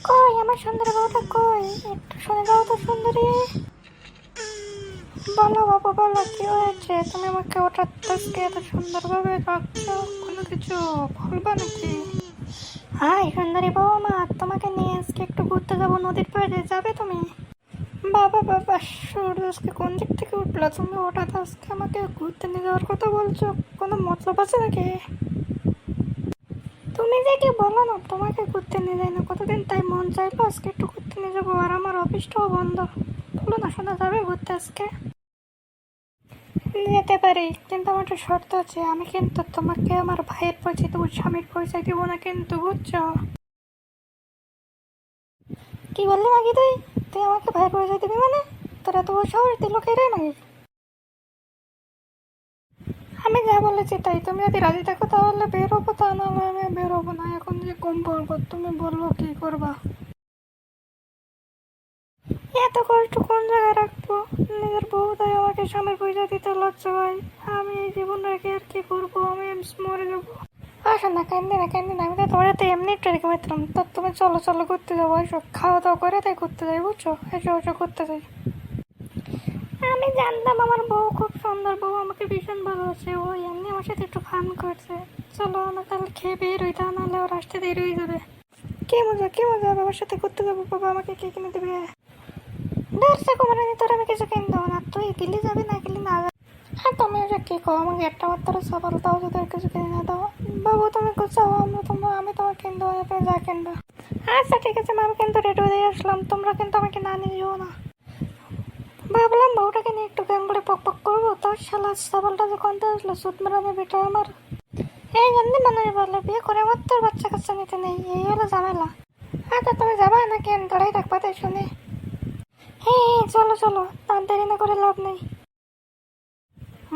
কই আমার সুন্দরী বউটা কই? একটু শুনে দাও তো সুন্দরী। বলো বাবু বলো, কি হয়েছে? তুমি আমাকে হঠাৎ আজকে এত সুন্দরভাবে ডাকছো, কোনো কিছু বলবা নাকি? হাই সুন্দরী বৌমা, তোমাকে নিয়ে আজকে একটু ঘুরতে যাবো নদীর পাড়ে, যাবে তুমি? বাবা বাবা, সূর্য আজকে কোন দিক থেকে উঠলো? তুমি হঠাৎ আজকে আমাকে ঘুরতে নিয়ে যাওয়ার কথা বলছো, কোনো মতলব আছে নাকি? তুমি যে কি বলো না, তোমাকে ঘুরতে নিয়ে যাই না কতদিন, তাই মন চাইলো আজকে একটু ঘুরতে নিয়ে যাবো। আর আমার অফিসটাও বন্ধ, বলো না শোনা যাবে ঘুরতে আজকে? যেতে পারি, কিন্তু আমার একটা শর্ত আছে। আমি কিন্তু তোমাকে আমার ভাইয়ের পরিচয় দেবো, স্বামীর পরিচয় দিব না কিন্তু, বুঝছো? কি বললি মাগি? তুই তুই আমাকে ভাইয়ের পরিচয় দিবি মানে? তোর এত বড় সাহস, তুই লোকের রে মাগি? আমি যা বলেছি তাই, তুমি যদি রাজি থাকো তাহলে বের হবো, তা নাহলে আমি বের হবো না। এখন যে কম পড়বো, তুমি বলবো কি করবা। এত কষ্ট কোন জায়গায় রাখবো? নিজের বউ তাই আমাকে স্বামীর পরিচয় দিতে লজ্জা হয়। আমি এই জীবন রেখে আর কি করবো? আমি মরে যাবো। আসো না, কান্দি না কান্দি না, আমি তো তোমার তো এমনি একটু রেখে পারতাম। তো তুমি চলো চলো ঘুরতে যাবো, এসো খাওয়া দাওয়া করে তাই ঘুরতে যাই, বুঝছো? এসো এসো ঘুরতে যাই। আমি জানতাম আমার বউ খুব সুন্দর, বউ আমাকে ভীষণ ভালোবাসে, ও এমনি আমার সাথে একটু ফান করছে। চলো আমরা তাহলে খেয়ে বের হই, তা নাহলে ওর আসতে দেরি হয়ে যাবে। কি মজা কি মজা, বাবার সাথে ঘুরতে যাবো, বাবা আমাকে কে কিনে দেবে? ধরছে কুমারানি, তোর আমি কিছু কিনে দেবো না, তুই গেলি যাবি না গেলি না যাবি। আর তুমি ওটা কি কো, আমাকে একটা মাত্র সফল তাও যদি আর কিছু কিনে না দাও। বাবু তুমি কোথাও, আমি তোমার কিনে দেবো না, তুমি যা কিনবা। আচ্ছা ঠিক আছে মা, আমি কিন্তু রেডি হয়ে আসলাম, তোমরা কিন্তু আমাকে না নিয়ে যেও না। ভাবলাম বউটাকে নিয়ে একটু গান করে পক পক করবো, তোর শালা সফলটা যখন আসলো সুদ মারানো বেটা আমার। এই জন্য মানুষ বলে বিয়ে করে আমার তোর বাচ্চা কাচ্চা নিতে নেই, এই হলো ঝামেলা। আচ্ছা তুমি যাবা নাকি আমি দাঁড়াই থাকবা তাই শুনে? হ্যাঁ হ্যাঁ চলো চলো, তার দেরি না করে লাভ নেই।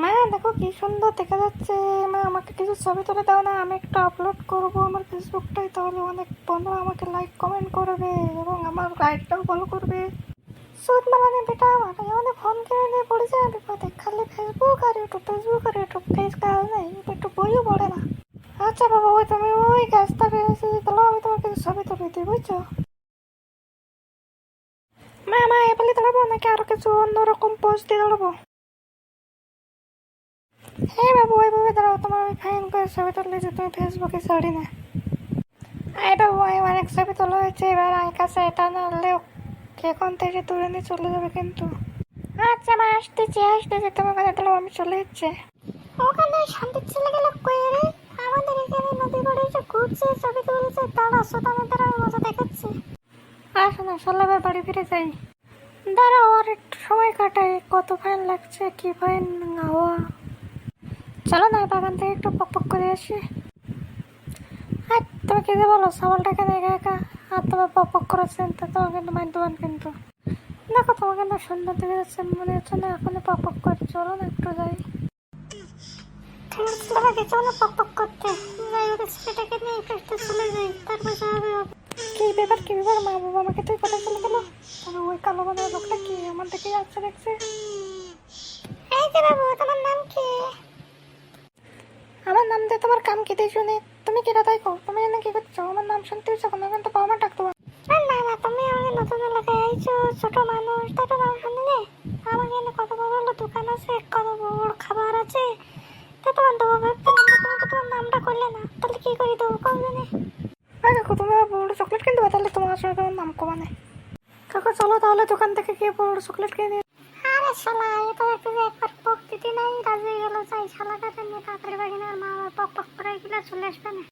মা দেখো কি সুন্দর দেখা যাচ্ছে। মা আমাকে কিছু ছবি তুলে দাও না, আমি একটু আপলোড করবো আমার ফেসবুকটাই, তাহলে অনেক বন্ধুরা আমাকে লাইক কমেন্ট করবে এবং আমার লাইকটাও ফলো করবে। সুদ মারানি বেটা আমার এমন ফোন কিনে নিয়ে পড়েছে বিপদে, খালি ফেসবুক আর ইউটিউব, ফেসবুক আর ইউটিউব, ফেস কাজ নেই, একটু বইও পড়ে না। আচ্ছা বাবা, ওই তুমি ওই গাছটা পেয়েছি, তাহলে আমি তোমাকে কিছু ছবি তুলে দিই, বুঝছো? মা মা এপালি দাঁড়াবো নাকি আরো কিছু অন্যরকম পোজ দিয়ে দাঁড়াবো? হ্যাঁ বাবু ওইভাবে দাঁড়াও, তোমার আমি ফাইন করে ছবি তুললে যে তুমি ফেসবুকে ছাড়ি না। আই বাবু আমি অনেক ছবি তোলা হয়েছে, এবার আমার কাছে এটা নাহলেও এখন থেকে তুলে নিয়ে চলে যাবে কিন্তু। আচ্ছা মা আসতেছি আসতেছি, তোমার কথা তাহলে আমি চলে যাচ্ছে। ওখানে শান্তির ছেলে গেল কই রে? আমাদের এখানে নদী পাড়ে এসে ঘুরছে, ছবি তুলছে, দাঁড়া সুতামের আমি মজা দেখাচ্ছি। আসো না চলো এবার বাড়ি ফিরে যাই। দাঁড়াও আর একটু সময় কাটাই, কত ফাইন লাগছে, কি ফাইন হাওয়া। চলো না বাগান থেকে একটু পক পক করে আসি। আর তুমি কি যে বলো, সাবলটাকে একা একা আর তোমার পক পক করেছেন, তো তোমার কিন্তু মাইন্ড দেবেন কিন্তু। দেখো তোমাকে না সুন্দর দেখে যাচ্ছে, মনে হচ্ছে না এখনই পক পক করে, চলো না একটু যাই। তোমার গেছে না পক পক করতে, যাই ওদের ছেলেটাকে নিয়ে একটু চলে যাই, তারপর যাবে। কি ব্যাপার কি ব্যাপার, মা বাবা আমাকে তুই কথা চলে গেল? তবে ওই কালো বানার লোকটা কি আমার দিকে যাচ্ছে দেখছে? এই যে বাবু, তোমার নাম কি? আমার নাম দিয়ে তোমার কাম কি দিয়ে শুনে? তুমি কি তাই কো, তুমি এখানে কি করছো? আমার নাম শুনতে হচ্ছে কোনো, কিন্তু পাওয়া ডাকতো না। না না, তুমি আমাকে নতুন এলাকায় আইছো, ছোট মানুষ, তাই তো নাম শুনলে। আমার এখানে কত বড় বড় দোকান আছে, কত বড় খাবার আছে, তা তোমার দেবো ভাবছিলাম, তোমাকে তোমার নামটা করলে না, তাহলে কি করি দেবো কম জানি। দেখো তুমি বড় চকলেট কিনতে হবে, তাহলে তোমার আসলে তোমার নাম কমানে। কাকু চলো তাহলে দোকান থেকে গিয়ে বড় চকলেট কিনে। আরে শালা, এ তো একবার পক দিতে নাই রাজি হয়ে গেল, যাই শালাটাকে নিয়ে তাড়াতাড়ি বাগিনার মা আবার পক পক করে গেলে চলে আসবে না।